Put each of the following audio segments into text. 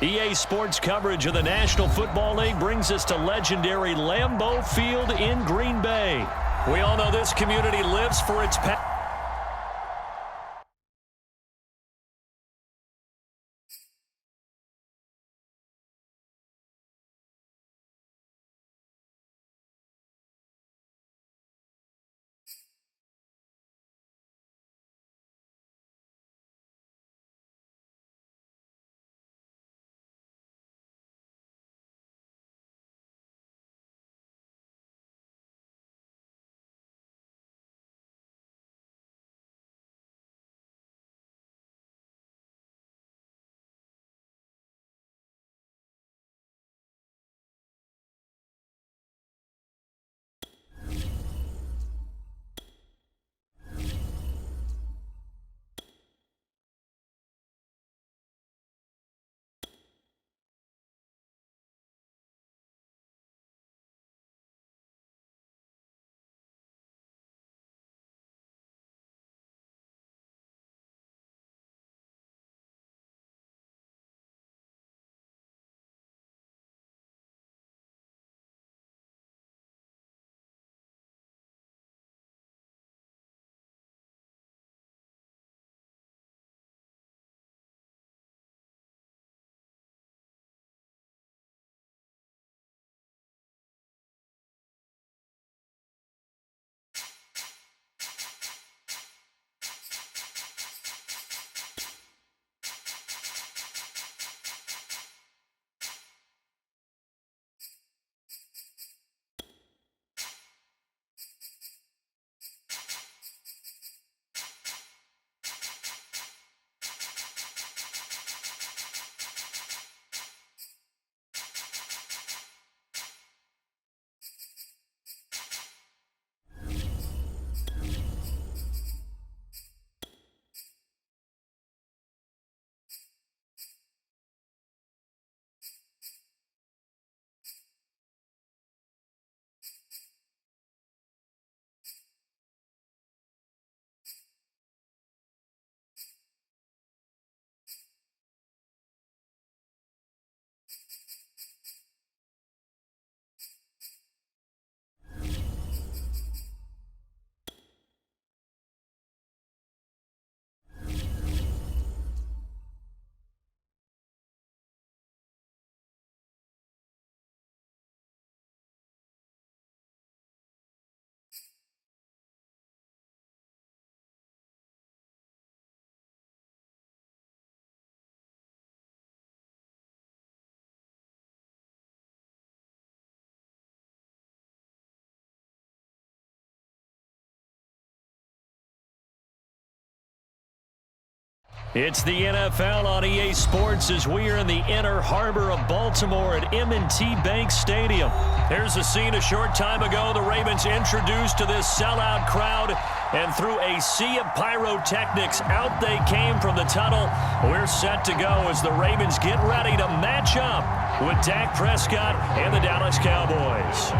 EA Sports coverage of the National Football League brings us to legendary Lambeau Field in Green Bay. We all know this community lives for its past. It's the NFL on EA Sports as we are in the inner harbor of Baltimore at M&T Bank Stadium. Here's a scene a short time ago. The Ravens introduced to this sellout crowd, and through a sea of pyrotechnics, out they came from the tunnel. We're set to go as the Ravens get ready to match up with Dak Prescott and the Dallas Cowboys.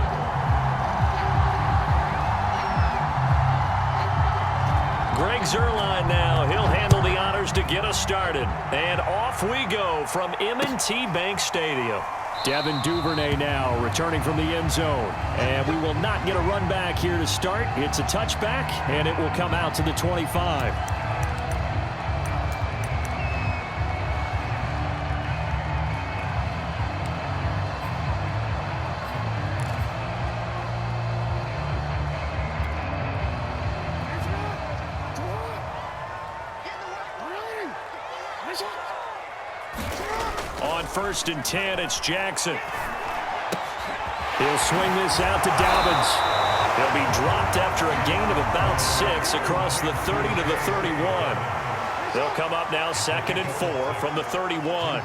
Greg Zuerlein now. He'll handle the honors to get us started. And off we go from M&T Bank Stadium. Devin Duvernay now returning from the end zone. And we will not get a run back here to start. It's a touchback, and it will come out to the 25. On 1st and 10, it's Jackson. He'll swing this out to Dobbins. He'll be dropped after a gain of about 6 across the 30 to the 31. They'll come up now 2nd and 4 from the 31.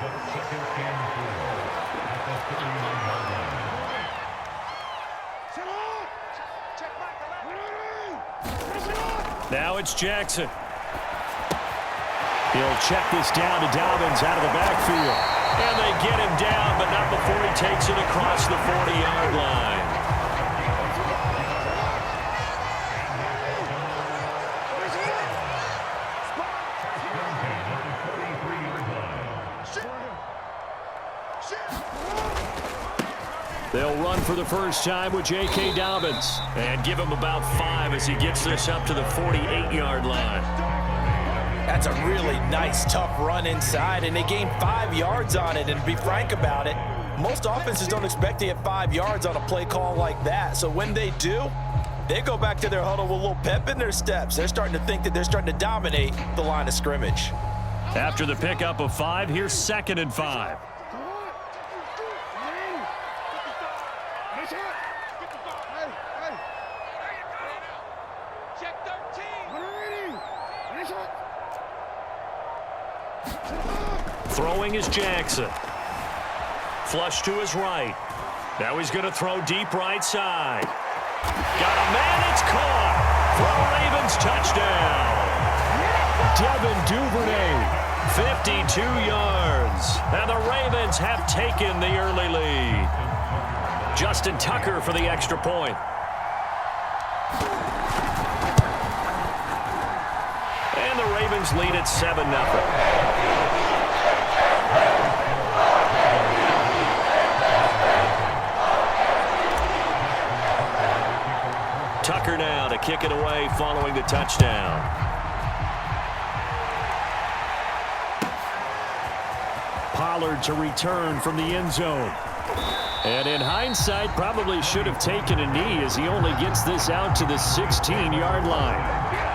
Now it's Jackson. He'll check this down to Dobbins out of the backfield. And they get him down, but not before he takes it across the 40-yard line. They'll run for the first time with J.K. Dobbins and give him about 5 as he gets this up to the 48-yard line. That's a really nice, tough run inside, and they gained 5 yards on it. And to be frank about it, most offenses don't expect to get 5 yards on a play call like that. So when they do, they go back to their huddle with a little pep in their steps. They're starting to think that they're starting to dominate the line of scrimmage. After the pickup of 5, here's 2nd and 5. Throwing is Jackson. Flush to his right. Now he's going to throw deep right side. Got a man, it's caught. For a Ravens touchdown. Devin Duvernay, 52 yards. And the Ravens have taken the early lead. Justin Tucker for the extra point. And the Ravens lead at 7-0. Tucker now to kick it away following the touchdown. Pollard to return from the end zone. And in hindsight, probably should have taken a knee as he only gets this out to the 16-yard line.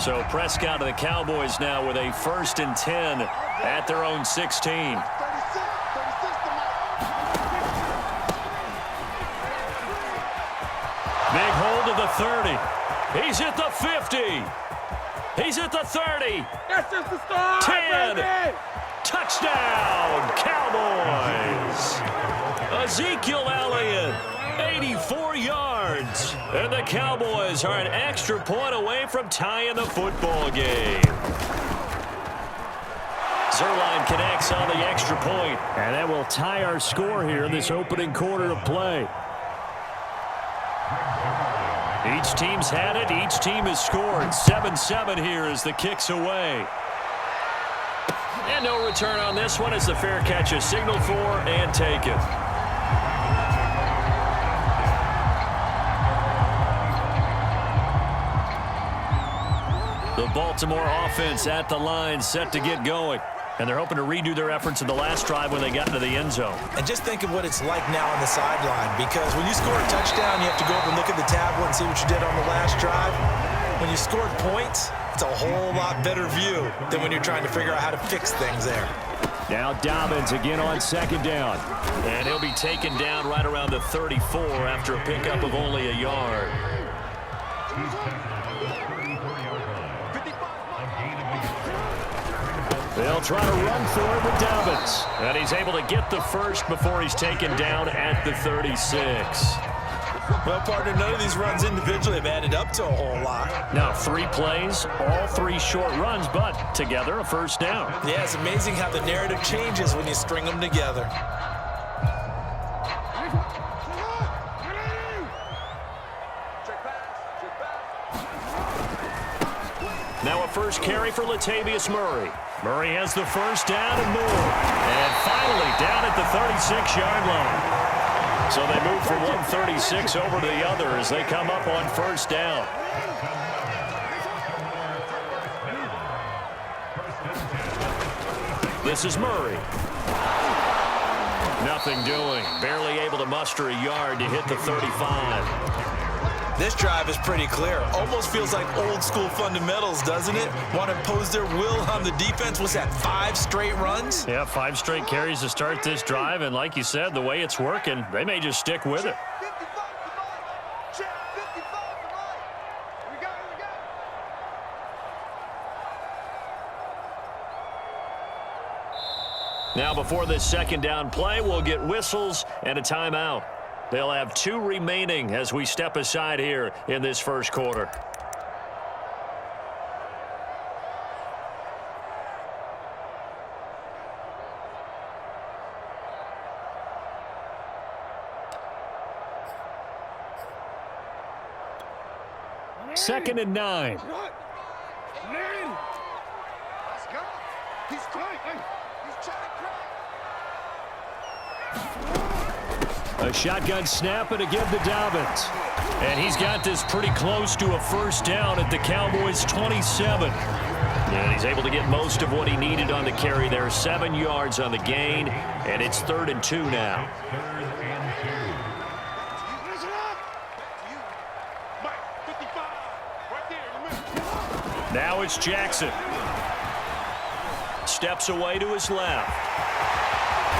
So Prescott and the Cowboys now with a 1st and 10 at their own 16. Big hold of the 30. He's at the 50. He's at the 30. That's just the start. 10. Baby. Touchdown, Cowboys. Ezekiel Elliott, 84 yards. And the Cowboys are an extra point away from tying the football game. Zerline connects on the extra point. And that will tie our score here in this opening quarter of play. Each team's had it. Each team has scored. 7-7 here as the kick's away. And no return on this one as the fair catch is signaled for and taken. The Baltimore offense at the line set to get going. And they're hoping to redo their efforts in the last drive when they got into the end zone. And just think of what it's like now on the sideline, because when you score a touchdown, you have to go up and look at the tablet and see what you did on the last drive. When you scored points, it's a whole lot better view than when you're trying to figure out how to fix things there. Now Dobbins again on 2nd down. And he'll be taken down right around the 34 after a pickup of only a yard. They'll try to run for it with Dobbins. And he's able to get the first before he's taken down at the 36. Well, partner, none of these runs individually have added up to a whole lot. Now 3 plays, all 3 short runs, but together a first down. Yeah, it's amazing how the narrative changes when you string them together. Now a first carry for Latavius Murray. Murray has the first down and more. And finally down at the 36-yard line. So they move from 136 over to the other as they come up on first down. This is Murray. Nothing doing. Barely able to muster a yard to hit the 35. This drive is pretty clear. Almost feels like old school fundamentals, doesn't it? Want to impose their will on the defense. What's that, 5 straight runs? Yeah, 5 straight carries to start this drive. And like you said, the way it's working, they may just stick with it. Now before this 2nd down play, we'll get whistles and a timeout. They'll have 2 remaining as we step aside here in this first quarter. Second and 9. A shotgun snap and a give to Dobbins. And he's got this pretty close to a first down at the Cowboys' 27. And he's able to get most of what he needed on the carry there. 7 yards on the gain, and it's 3rd and 2 now. Now it's Jackson. Steps away to his left.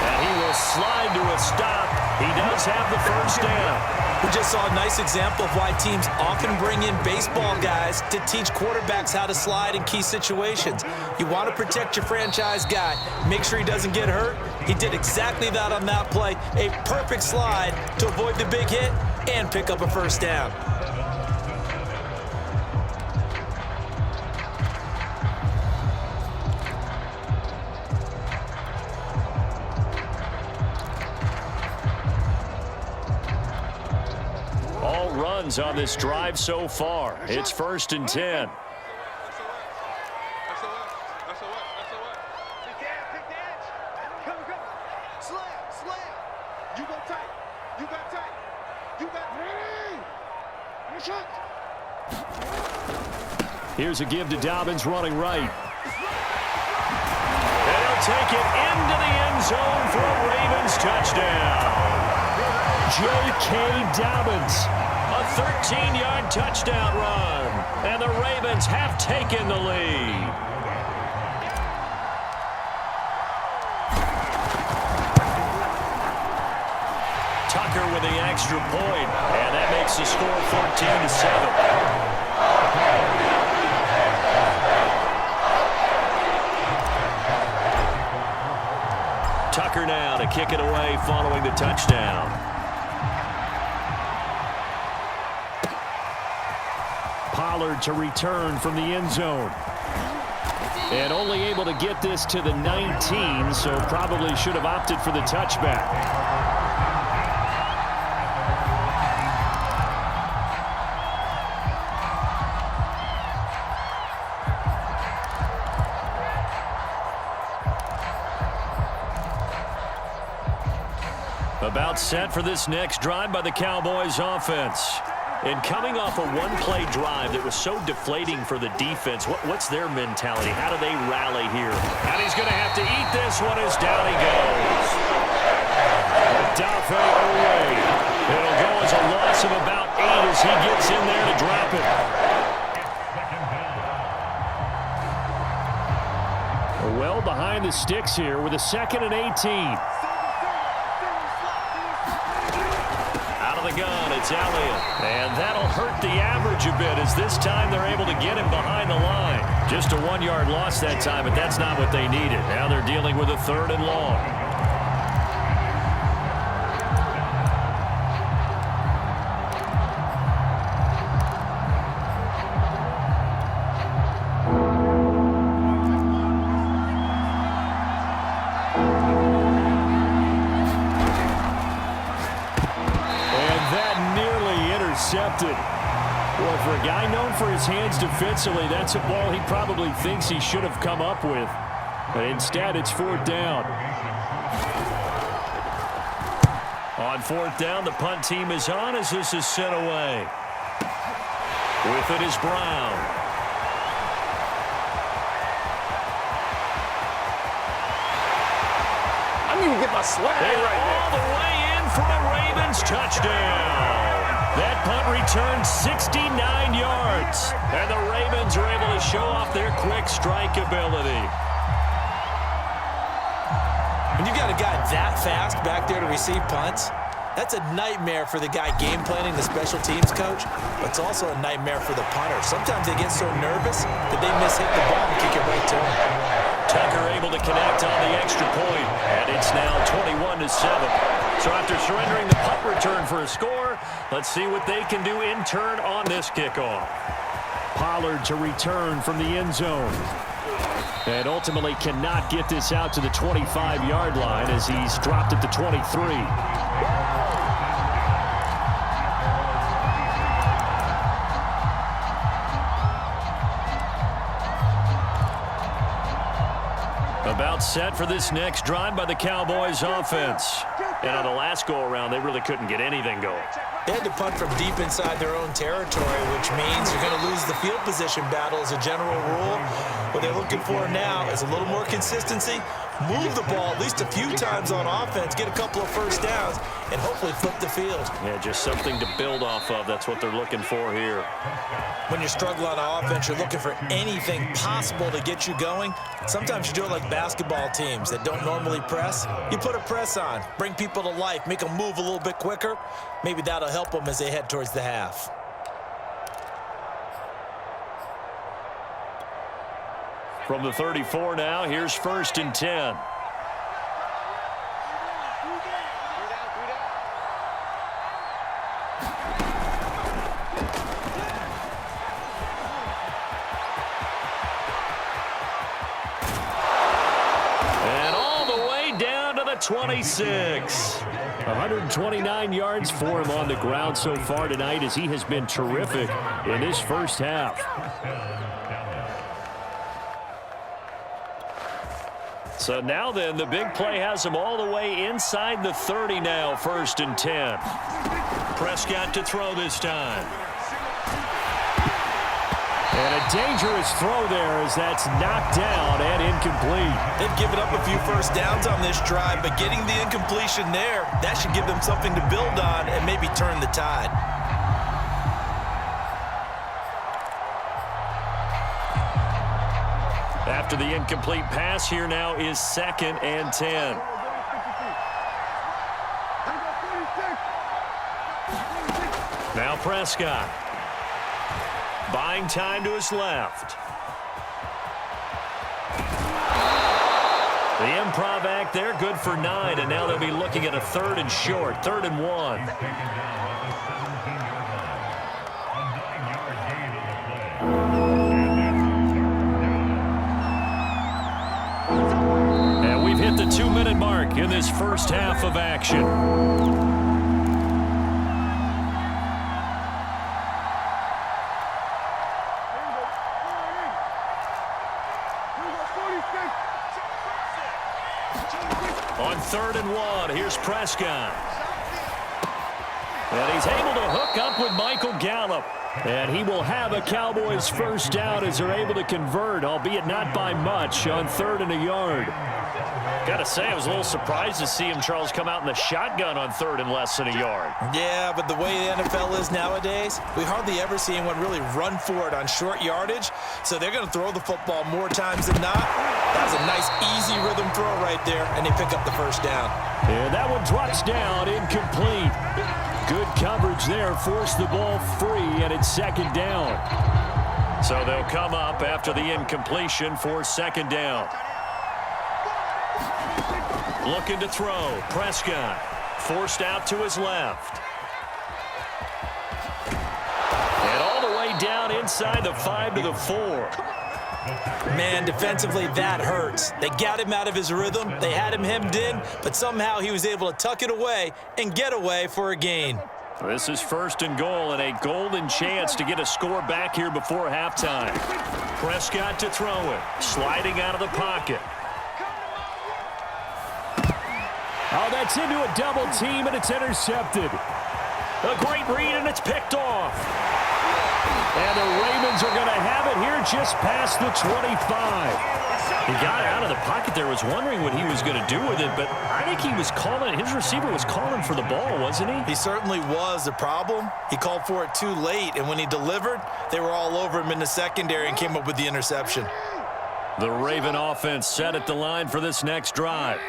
And he will slide to a stop. He does have the first down. We just saw a nice example of why teams often bring in baseball guys to teach quarterbacks how to slide in key situations. You want to protect your franchise guy. Make sure he doesn't get hurt. He did exactly that on that play. A perfect slide to avoid the big hit and pick up a first down. On this drive so far. It's 1st and 10. Here's a give to Dobbins running right. And he'll take it into the end zone for a Ravens touchdown. J.K. Dobbins. A 13-yard touchdown run, and the Ravens have taken the lead. Tucker with the extra point, and that makes the score 14-7. Tucker now to kick it away following the touchdown. Pollard to return from the end zone. And only able to get this to the 19, so probably should have opted for the touchback. About set for this next drive by the Cowboys offense. And coming off a one-play drive that was so deflating for the defense, what's their mentality? How do they rally here? And he's going to have to eat this one as down he goes. Dafe away. It'll go as a loss of about 8 as he gets in there to drop it. Well behind the sticks here with a 2nd and 18. The gun, it's Elliott, and that'll hurt the average a bit as this time they're able to get him behind the line. Just a 1-yard loss that time, but that's not what they needed. Now they're dealing with a 3rd and long. Well, for a guy known for his hands defensively, that's a ball he probably thinks he should have come up with. But instead, it's 4th down. On 4th down, the punt team is on as this is sent away. With it is Brown. I need to get my swag right there. All the way in for a Ravens touchdown. That punt returned 69 yards, and the Ravens are able to show off their quick strike ability. When you got a guy that fast back there to receive punts, that's a nightmare for the guy game planning, the special teams coach, but it's also a nightmare for the punter. Sometimes they get so nervous that they miss-hit the ball and kick it right to him. Tucker able to connect on the extra point, and it's now 21-7. So after surrendering the punt return for a score, let's see what they can do in turn on this kickoff. Pollard to return from the end zone. And ultimately cannot get this out to the 25-yard line as he's dropped it to 23. About set for this next drive by the Cowboys offense. And on the last go-around, they really couldn't get anything going. They had to punt from deep inside their own territory, which means you're going to lose the field position battle as a general rule. What they're looking for now is a little more consistency, move the ball at least a few times on offense, get a couple of first downs, and hopefully flip the field. Yeah, just something to build off of. That's what they're looking for here. When you're struggling on offense, you're looking for anything possible to get you going. Sometimes you do it like basketball teams that don't normally press. You put a press on, bring people to life, make them move a little bit quicker. Maybe that'll help them as they head towards the half. From the 34 now, here's 1st and 10. And all the way down to the 26. 129 yards for him on the ground so far tonight as he has been terrific in this first half. So now then, the big play has him all the way inside the 30 now, 1st and 10. Prescott to throw this time. And a dangerous throw there as that's knocked down and incomplete. They've given up a few first downs on this drive, but getting the incompletion there, that should give them something to build on and maybe turn the tide. After the incomplete pass, here now is 2nd and 10. Now Prescott. Buying time to his left. The improv act there, good for 9, and now they'll be looking at a 3rd and short, 3rd and 1. And we've hit the 2-minute mark in this first half of action. On 3rd and 1, here's Prescott. And he's able to hook up with Michael Gallup. And he will have a Cowboys first down as they're able to convert, albeit not by much, on 3rd and a yard. Got to say, I was a little surprised to see him, Charles, come out in the shotgun on 3rd and less than a yard. Yeah, but the way the NFL is nowadays, we hardly ever see anyone really run for it on short yardage. So they're going to throw the football more times than not. That was a nice, easy rhythm throw right there, and they pick up the first down. And that one drops down, incomplete. Good coverage there, forced the ball free, and it's 2nd down. So they'll come up after the incompletion for 2nd down. Looking to throw. Prescott forced out to his left. And all the way down inside the 5 to the 4. Man, defensively, that hurts. They got him out of his rhythm. They had him hemmed in, but somehow he was able to tuck it away and get away for a gain. This is 1st and goal and a golden chance to get a score back here before halftime. Prescott to throw it. Sliding out of the pocket. Oh, that's into a double team, and it's intercepted. A great read, and it's picked off. And the Ravens are going to have it here just past the 25. He got out of the pocket there, was wondering what he was going to do with it, but I think he was calling, his receiver was calling for the ball, wasn't he? He certainly was. The problem, he called for it too late, and when he delivered, they were all over him in the secondary and came up with the interception. The Raven offense set at the line for this next drive.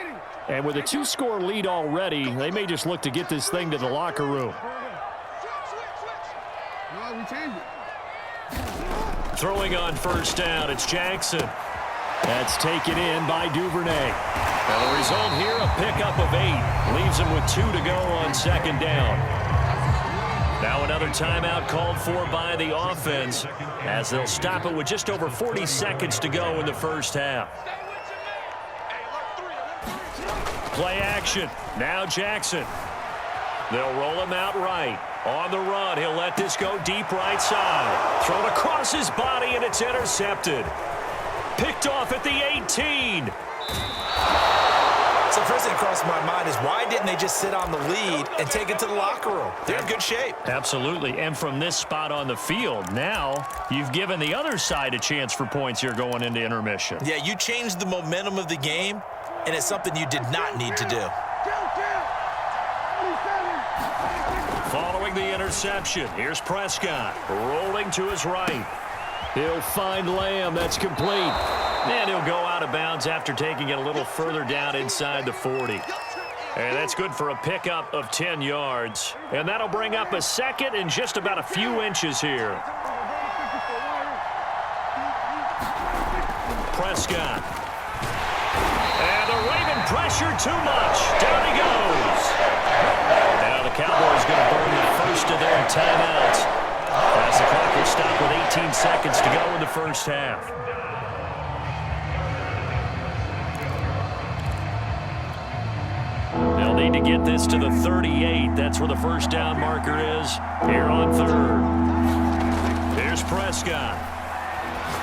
And with a 2-score lead already, they may just look to get this thing to the locker room. Throwing on 1st down, it's Jackson. That's taken in by Duvernay. And the result here, a pickup of 8. Leaves him with 2 to go on 2nd down. Now another timeout called for by the offense as they'll stop it with just over 40 seconds to go in the first half. Play action. Now Jackson. They'll roll him out right. On the run, he'll let this go deep right side. Thrown across his body, and it's intercepted. Picked off at the 18. So the first thing that crossed my mind is why didn't they just sit on the lead and take it to the locker room? They're in good shape. Absolutely. And from this spot on the field, now you've given the other side a chance for points here going into intermission. Yeah, you changed the momentum of the game, and it's something you did not need to do. Following the interception, here's Prescott rolling to his right. He'll find Lamb. That's complete. And he'll go out of bounds after taking it a little further down inside the 40. And that's good for a pickup of 10 yards. And that'll bring up a second and just about a few inches here. Prescott. And the Raven pressure too much. Down he goes. Now the Cowboys going to burn the first of their timeouts. As the clock will stop with 18 seconds to go in the first half. They'll need to get this to the 38. That's where the first down marker is here on third. Here's Prescott.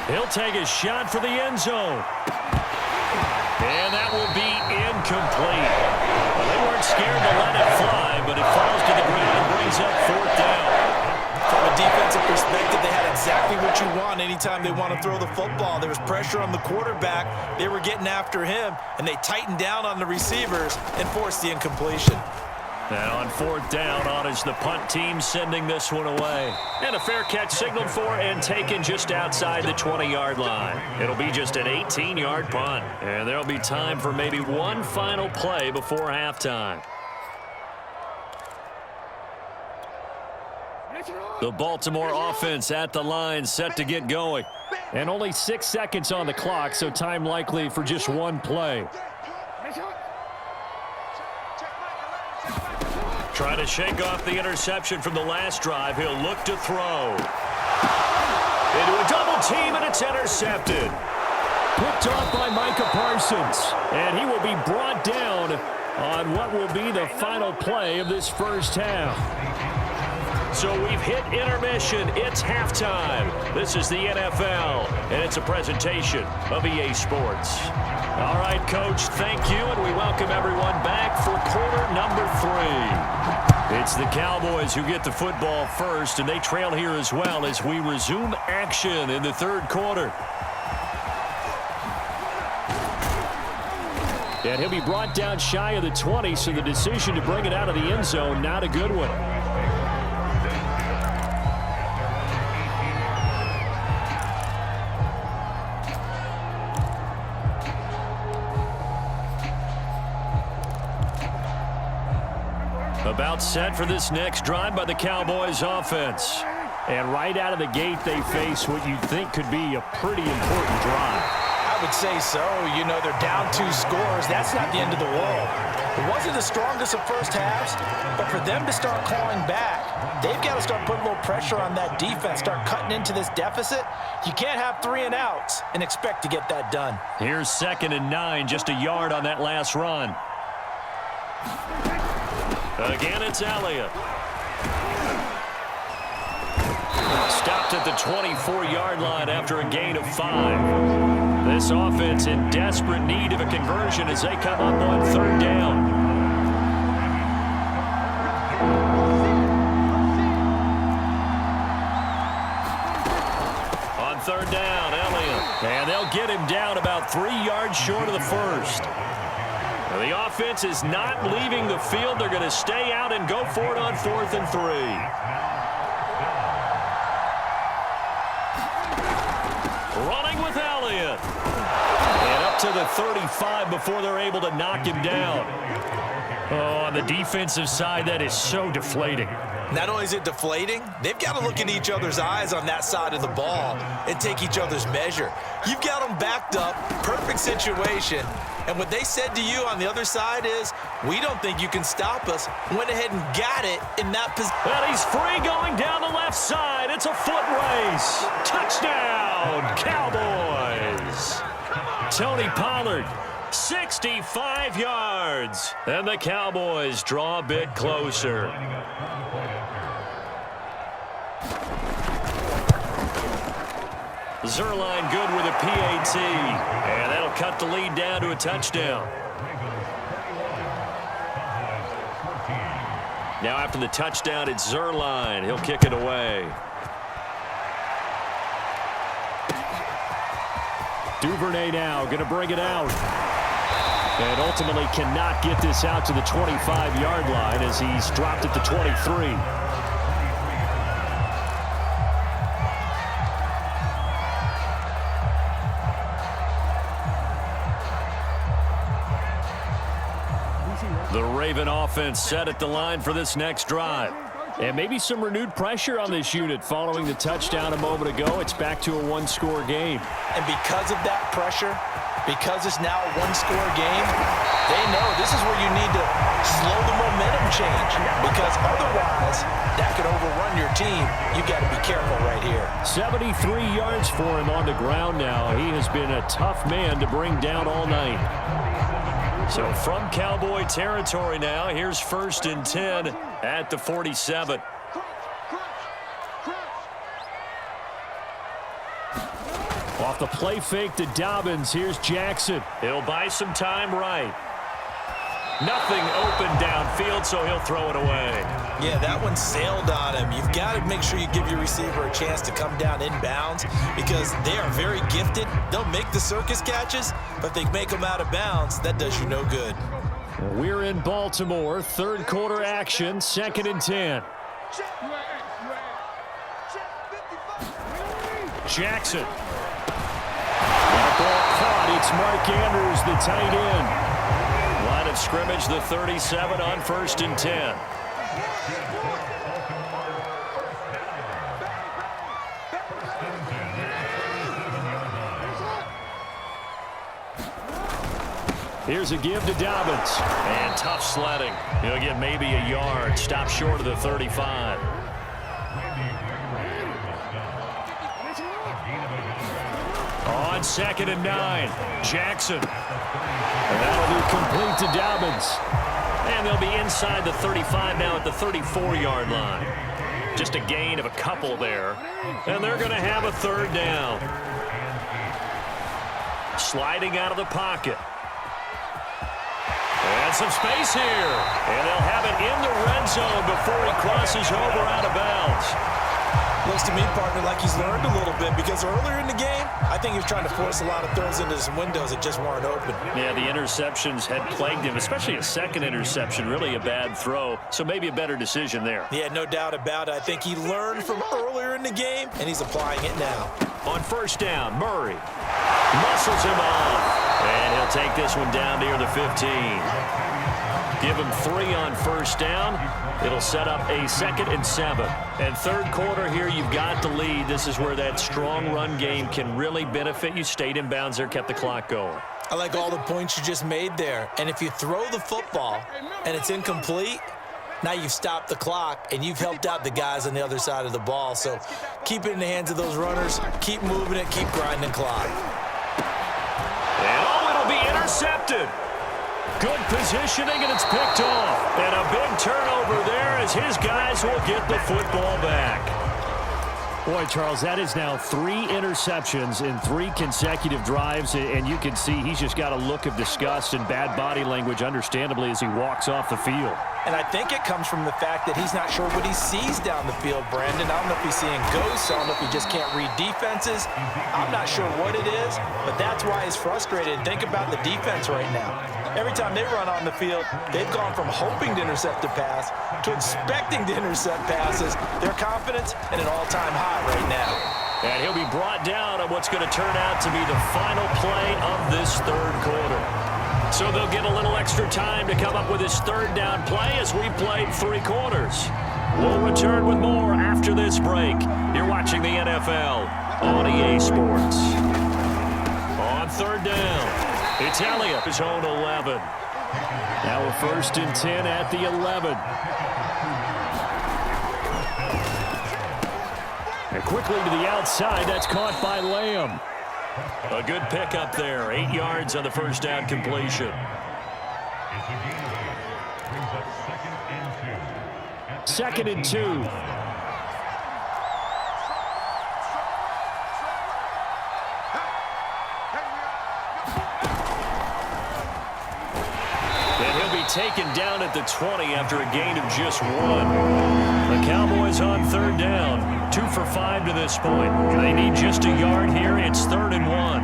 He'll take a shot for the end zone. And that will be incomplete. Well, they weren't scared to let it fly, but it falls to the ground and brings up fourth down. From a defensive perspective, they had exactly what you want anytime they want to throw the football. There was pressure on the quarterback. They were getting after him, and they tightened down on the receivers and forced the incompletion. Now on fourth down, on is the punt team sending this one away. And a fair catch signaled for and taken just outside the 20-yard line. It'll be just an 18-yard punt. And there'll be time for maybe one final play before halftime. The Baltimore offense at the line, set to get going. And only 6 seconds on the clock, so time likely for just one play. Trying to shake off the interception from the last drive. He'll look to throw. Into a double team, and it's intercepted. Picked off by Micah Parsons. And he will be brought down on what will be the final play of this first half. So we've hit intermission. It's halftime. This is the NFL, and it's a presentation of EA Sports. All right, Coach, thank you, and we welcome everyone back for quarter number 3. It's the Cowboys who get the football first, and they trail here as well as we resume action in the third quarter. And he'll be brought down shy of the 20, so the decision to bring it out of the end zone, not a good one. About set for this next drive by the Cowboys offense. And right out of the gate, they face what you'd think could be a pretty important drive. I would say so. You know, they're down 2 scores. That's not the end of the world. It wasn't the strongest of first halves, but for them to start clawing back, they've got to start putting a little pressure on that defense, start cutting into this deficit. You can't have 3 and outs and expect to get that done. Here's 2nd and 9, just a yard on that last run. Again, it's Elliott. Stopped at the 24-yard line after a gain of 5. This offense in desperate need of a conversion as they come up on third down. On third down, Elliott. And they'll get him down about 3 yards short of the first. The offense is not leaving the field. They're going to stay out and go for it on 4th and 3. Running with Elliott. And up to the 35 before they're able to knock him down. Oh, on the defensive side, that is so deflating. Not only is it deflating, they've got to look in each other's eyes on that side of the ball and take each other's measure. You've got them backed up, perfect situation, and what they said to you on the other side is, we don't think you can stop us. Went ahead and got it in that position. And he's free going down the left side. It's a foot race. Touchdown, Cowboys. Tony Pollard, 65 yards. And the Cowboys draw a bit closer. Zerline good with a PAT. And that'll cut the lead down to a touchdown. Now after the touchdown, it's Zerline. He'll kick it away. Duvernay now going to bring it out. And ultimately cannot get this out to the 25-yard line as he's dropped at the 23. The Raven offense set at the line for this next drive. And maybe some renewed pressure on this unit following the touchdown a moment ago. It's back to a one-score game. And because of that pressure, because it's now a one-score game, they know this is where you need to slow the momentum change. Because otherwise, that could overrun your team. You got to be careful right here. 73 yards for him on the ground now. He has been a tough man to bring down all night. So from Cowboy territory now, here's 1st and 10 at the 47. Off the play fake to Dobbins, here's Jackson. He'll buy some time right. Nothing open downfield, so he'll throw it away. Yeah, that one sailed on him. You've got to make sure you give your receiver a chance to come down inbounds because they are very gifted. They'll make the circus catches, but if they make them out of bounds, that does you no good. We're in Baltimore, third quarter action, 2nd and 10. Jackson. That ball caught. It's Mark Andrews, the tight end. Line of scrimmage, the 37 on 1st and 10. Here's a give to Dobbins. And tough sledding. He'll get maybe a yard. Stop short of the 35. On 2nd and 9. Jackson. And that'll be complete to Dobbins. And they'll be inside the 35 now at the 34-yard line. Just a gain of a couple there. And they're going to have a 3rd down. Sliding out of the pocket. And some space here. And they'll have it in the red zone before he crosses over out of bounds. Looks to me, partner, like he's learned a little bit because earlier in the game, I think he was trying to force a lot of throws into some windows that just weren't open. Yeah, the interceptions had plagued him, especially a second interception, really a bad throw. So maybe a better decision there. Yeah, no doubt about it. I think he learned from earlier in the game, and he's applying it now. On 1st down, Murray muscles him off, and he'll take this one down near the 15. Give him 3 on 1st down. It'll set up a 2nd and 7. And third quarter here, you've got the lead. This is where that strong run game can really benefit you. Stayed in bounds there, kept the clock going. I like all the points you just made there. And if you throw the football and it's incomplete, now you've stopped the clock and you've helped out the guys on the other side of the ball. So keep it in the hands of those runners. Keep moving it. Keep grinding clock. And it'll be intercepted. Good positioning, and it's picked off. And a big turnover there as his guys will get the football back. Boy, Charles, that is now 3 interceptions in 3 consecutive drives, and you can see he's just got a look of disgust and bad body language, understandably, as he walks off the field. And I think it comes from the fact that he's not sure what he sees down the field, Brandon. I don't know if he's seeing ghosts. I don't know if he just can't read defenses. I'm not sure what it is, but that's why he's frustrated. Think about the defense right now. Every time they run on the field, they've gone from hoping to intercept a pass to expecting to intercept passes. Their confidence at an all-time high right now. And he'll be brought down on what's going to turn out to be the final play of this third quarter. So they'll get a little extra time to come up with his 3rd down play as we played 3 quarters. We'll return with more after this break. You're watching the NFL on EA Sports. On 3rd down. It's Elliott, his own 11. Now a 1st and 10 at the 11. And quickly to the outside, that's caught by Lamb. A good pickup there, 8 yards on the 1st down completion. 2nd and 2. taken down at the 20 after a gain of just 1. The Cowboys on 3rd down, 2 for 5 to this point. They need just a yard here. It's 3rd and 1.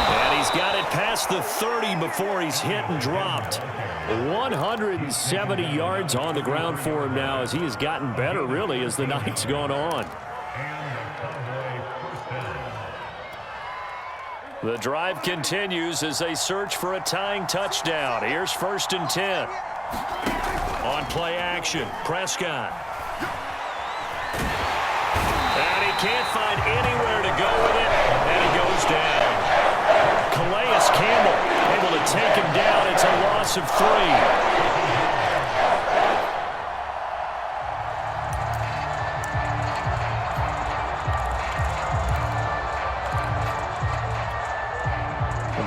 And he's got it past the 30 before he's hit and dropped. 170 yards on the ground for him now as he has gotten better, really, as the night's gone on. The drive continues as they search for a tying touchdown. Here's 1st and 10. On play action, Prescott. And he can't find anywhere to go with it, and he goes down. Calais Campbell able to take him down. It's a loss of 3.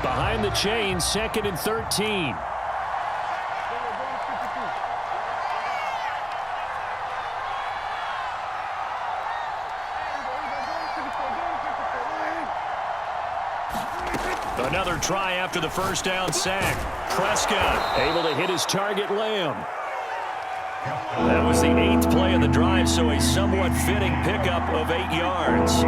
Behind the chain, 2nd and 13. Another try after the 1st down sack. Prescott able to hit his target, Lamb. That was the 8th play of the drive, so a somewhat fitting pickup of 8 yards.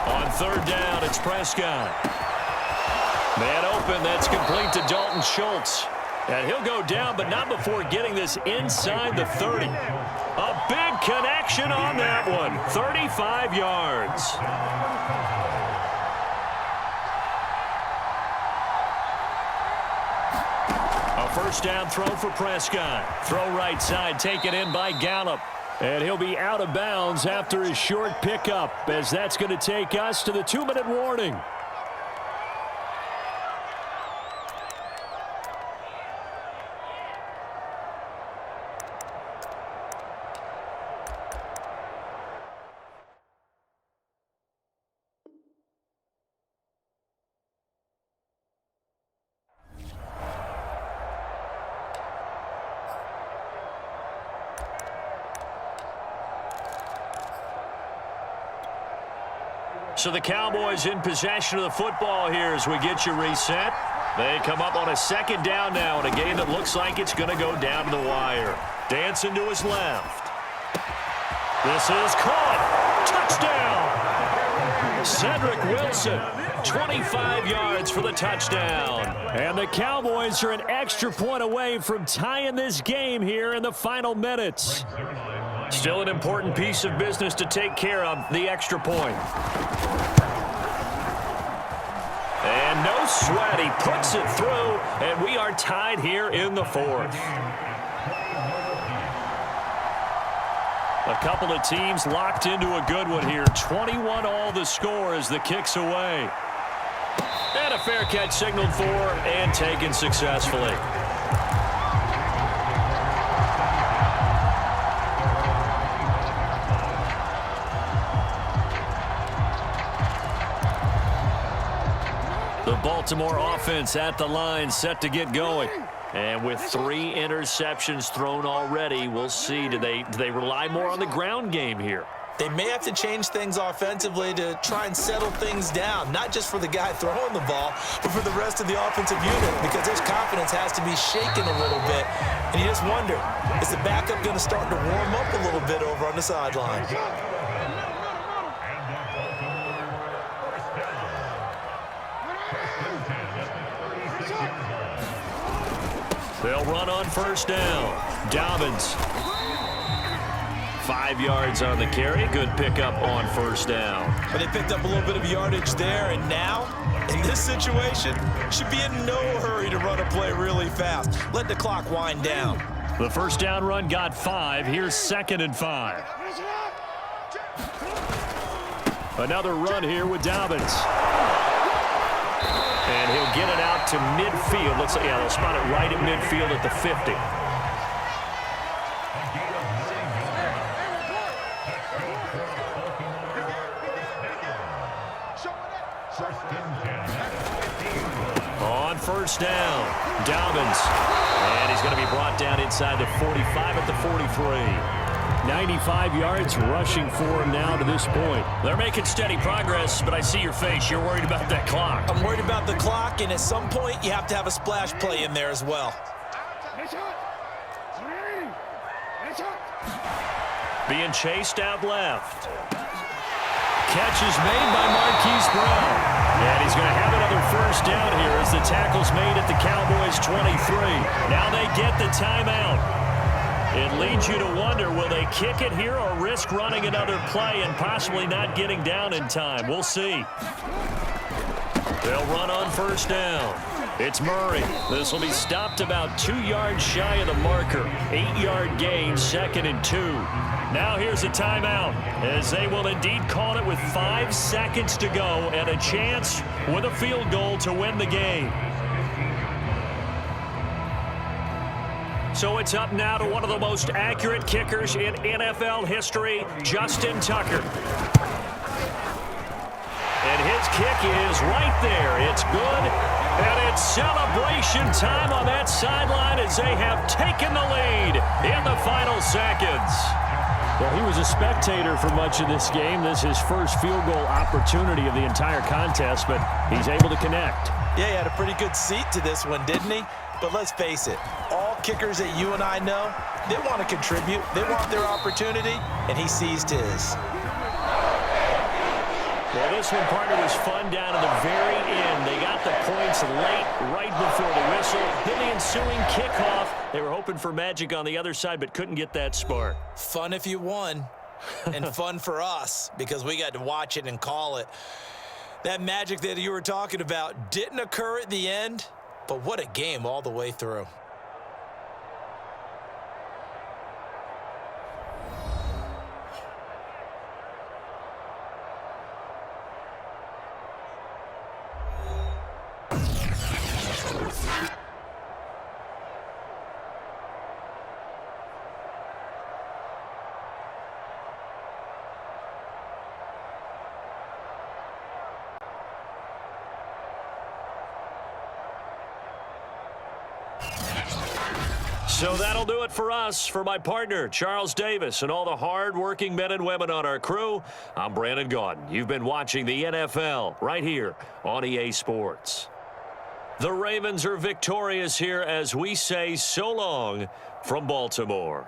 On 3rd down, it's Prescott. Man open, that's complete to Dalton Schultz. And he'll go down, but not before getting this inside the 30. A big connection on that one. 35 yards. A 1st down throw for Prescott. Throw right side, taken in by Gallup. And he'll be out of bounds after his short pickup, as that's going to take us to the 2-minute warning. So the Cowboys in possession of the football here as we get you reset. They come up on a 2nd down now in a game that looks like it's going to go down to the wire. Dancing to his left. This is caught. Touchdown. Cedric Wilson, 25 yards for the touchdown. And the Cowboys are an extra point away from tying this game here in the final minutes. Still an important piece of business to take care of, the extra point. And no sweat, he puts it through, and we are tied here in the 4th. A couple of teams locked into a good one here. 21 all the score as the kick's away. And a fair catch signaled for and taken successfully. The Baltimore offense at the line, set to get going. And with 3 interceptions thrown already, we'll see. Do they rely more on the ground game here? They may have to change things offensively to try and settle things down, not just for the guy throwing the ball, but for the rest of the offensive unit, because his confidence has to be shaken a little bit. And you just wonder, is the backup going to start to warm up a little bit over on the sideline? They'll run on 1st down. Dobbins. 5 yards on the carry. Good pickup on 1st down. But they picked up a little bit of yardage there, and now, in this situation, should be in no hurry to run a play really fast. Let the clock wind down. The 1st down run got 5. Here's 2nd and 5. Another run here with Dobbins. And he'll get it out to midfield. Looks like, yeah, they'll spot it right at midfield at the 50. On first down. Dobbins. And he's going to be brought down inside the 45 at the 43. 95 yards rushing for him now to this point. They're making steady progress, but I see your face. You're worried about that clock. I'm worried about the clock, and at some point, you have to have a splash play in there as well. Being chased out left. Catch is made by Marquise Brown. And he's going to have another first down here as the tackle's made at the Cowboys' 23. Now they get the timeout. It leads you to wonder, will they kick it here or risk running another play and possibly not getting down in time? We'll see. They'll run on first down. It's Murray. This will be stopped about 2 yards shy of the marker. 8-yard gain, 2nd and 2. Now here's a timeout as they will indeed call it with 5 seconds to go and a chance with a field goal to win the game. So it's up now to one of the most accurate kickers in NFL history, Justin Tucker. And his kick is right there. It's good. And it's celebration time on that sideline as they have taken the lead in the final seconds. Well, he was a spectator for much of this game. This is his first field goal opportunity of the entire contest, but he's able to connect. Yeah, he had a pretty good seat to this one, didn't he? But let's face it, all kickers that you and I know, they want to contribute. They want their opportunity, and he seized his. Well, this one, partner, was fun down to the very end. They got the points late, right before the whistle. Then the ensuing kickoff. They were hoping for magic on the other side, but couldn't get that spark. Fun if you won, and fun for us because we got to watch it and call it. That magic that you were talking about didn't occur at the end, but what a game all the way through. So that'll do it for us. For my partner, Charles Davis, and all the hard-working men and women on our crew, I'm Brandon Gaudin. You've been watching the NFL right here on EA Sports. The Ravens are victorious here as we say so long from Baltimore.